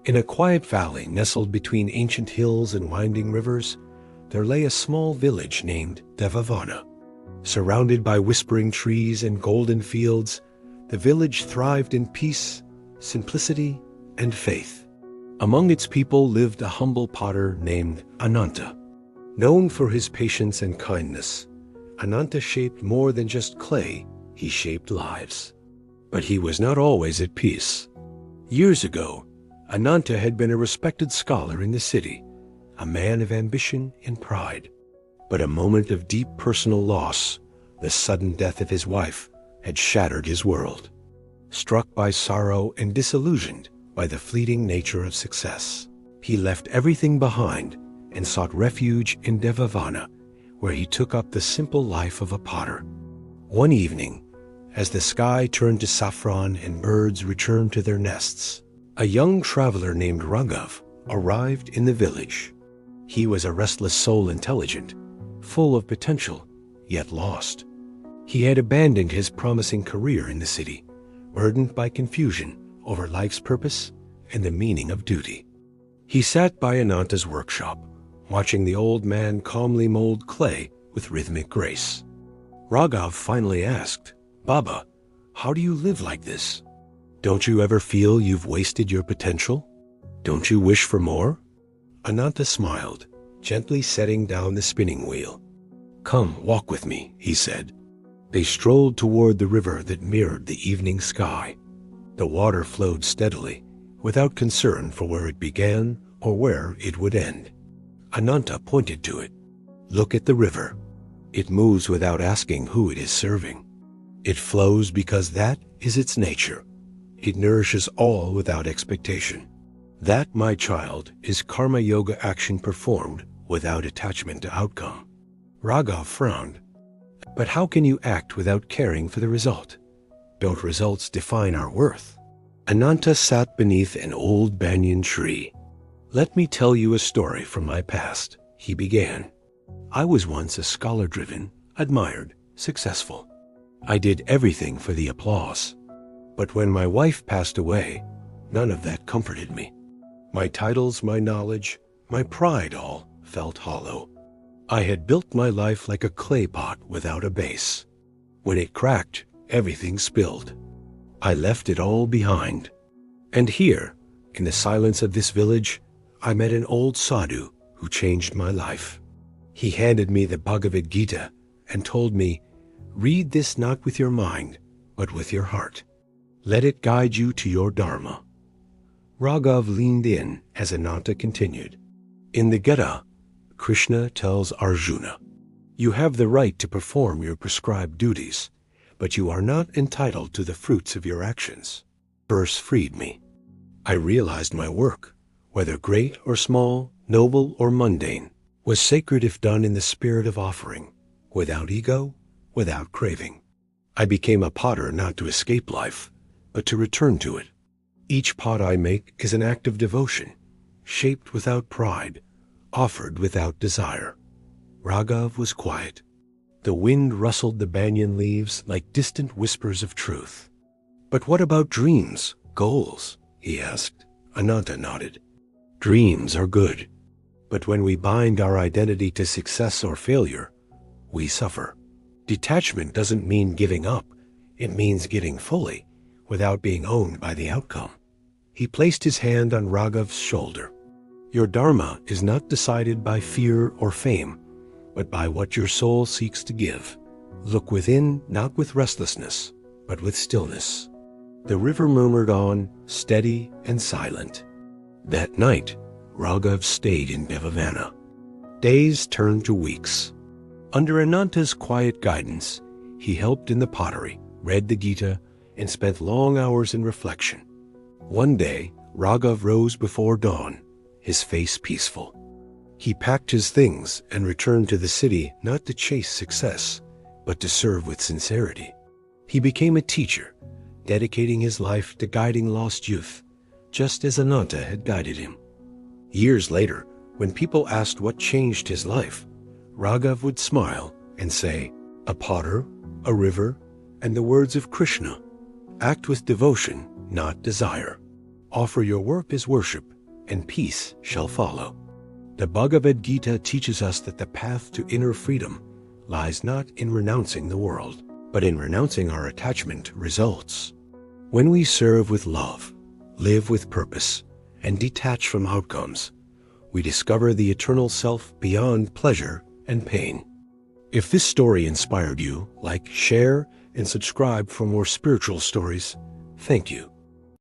In a quiet valley nestled between ancient hills and winding rivers, there lay a small village named Devavana. Surrounded by whispering trees and golden fields, the village thrived in peace, simplicity, and faith. Among its people lived a humble potter named Ananta. Known for his patience and kindness, Ananta shaped more than just clay, he shaped lives. But he was not always at peace. Years ago, Ananta had been a respected scholar in the city, a man of ambition and pride. But a moment of deep personal loss, the sudden death of his wife, had shattered his world. Struck by sorrow and disillusioned by the fleeting nature of success, he left everything behind and sought refuge in Devavana, where he took up the simple life of a potter. One evening, as the sky turned to saffron and birds returned to their nests, a young traveler named Raghav arrived in the village. He was a restless soul, intelligent, full of potential, yet lost. He had abandoned his promising career in the city, burdened by confusion over life's purpose and the meaning of duty. He sat by Ananta's workshop, watching the old man calmly mold clay with rhythmic grace. Raghav finally asked, "Baba, how do you live like this? Don't you ever feel you've wasted your potential? Don't you wish for more?" Ananta smiled, gently setting down the spinning wheel. "Come, walk with me," he said. They strolled toward the river that mirrored the evening sky. The water flowed steadily, without concern for where it began or where it would end. Ananta pointed to it. "Look at the river. It moves without asking who it is serving. It flows because that is its nature. It nourishes all without expectation. That, my child, is karma yoga action performed without attachment to outcome." Raghav frowned. "But how can you act without caring for the result? Don't results define our worth?" Ananta sat beneath an old banyan tree. "Let me tell you a story from my past," he began. "I was once a scholar-driven, admired, successful. I did everything for the applause. But when my wife passed away, none of that comforted me. My titles, my knowledge, my pride all felt hollow. I had built my life like a clay pot without a base. When it cracked, everything spilled. I left it all behind. And here, in the silence of this village, I met an old sadhu who changed my life. He handed me the Bhagavad Gita and told me, 'Read this not with your mind, but with your heart. Let it guide you to your dharma.'" Raghav leaned in as Ananta continued. "In the Gita, Krishna tells Arjuna, 'You have the right to perform your prescribed duties, but you are not entitled to the fruits of your actions.' Verse freed me. I realized my work, whether great or small, noble or mundane, was sacred if done in the spirit of offering, without ego, without craving. I became a potter not to escape life, but to return to it. Each pot I make is an act of devotion, shaped without pride, offered without desire." Raghav was quiet. The wind rustled the banyan leaves like distant whispers of truth. "But what about dreams, goals?" he asked. Ananta nodded. "Dreams are good, but when we bind our identity to success or failure, we suffer. Detachment doesn't mean giving up, it means giving fully, without being owned by the outcome." He placed his hand on Raghav's shoulder. "Your dharma is not decided by fear or fame, but by what your soul seeks to give. Look within, not with restlessness, but with stillness." The river murmured on, steady and silent. That night, Raghav stayed in Devavana. Days turned to weeks. Under Ananta's quiet guidance, he helped in the pottery, read the Gita, and spent long hours in reflection. One day, Raghav rose before dawn, his face peaceful. He packed his things and returned to the city not to chase success, but to serve with sincerity. He became a teacher, dedicating his life to guiding lost youth, just as Ananta had guided him. Years later, when people asked what changed his life, Raghav would smile and say, "A potter, a river, and the words of Krishna. Act with devotion, not desire. Offer your work as worship, and peace shall follow. The Bhagavad Gita teaches us that the path to inner freedom lies not in renouncing the world, but in renouncing our attachment results. When we serve with love, live with purpose, and detach from outcomes, we discover the eternal self beyond pleasure and pain. If this story inspired you, like, share, and subscribe for more spiritual stories. Thank you.